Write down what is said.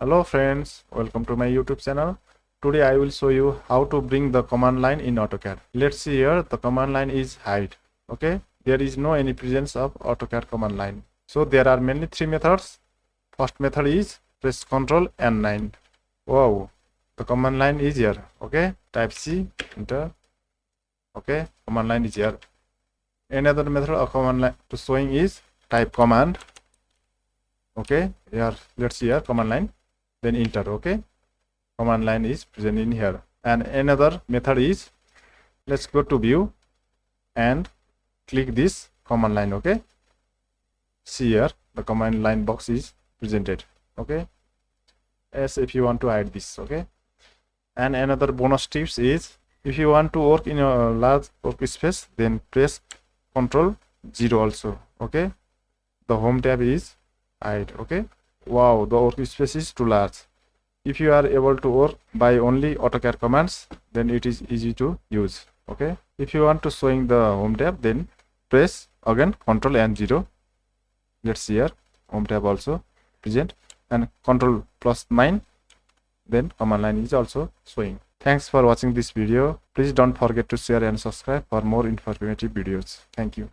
Hello friends, welcome to my YouTube channel. Today I will show you how to bring the command line in AutoCAD. Let's see here, the command line is hide. Okay, there is no any presence of AutoCAD command line. So there are mainly three methods. First method is press Ctrl N9. Wow, the command line is here. Okay, type C, enter. Okay, command line is here. Another method of command line to showing is type command. Okay, here let's see here command line, then enter. Okay, command line is present in here. And another method is, let's go to view and click this command line. Okay, see here the command line box is presented. Okay, as if you want to hide this. Okay, and another bonus tips is, if you want to work in a large workspace, then press Ctrl 0 also. Okay, the home tab is hide. Okay, wow, the workspace is too large. If you are able to work by only AutoCAD commands, then it is easy to use. Okay, if you want to showing the home tab, then press again Ctrl and 0. Let's see here, home tab also present, and Ctrl plus 9, then command line is also showing. Thanks for watching this video. Please don't forget to share and subscribe for more informative videos. Thank you.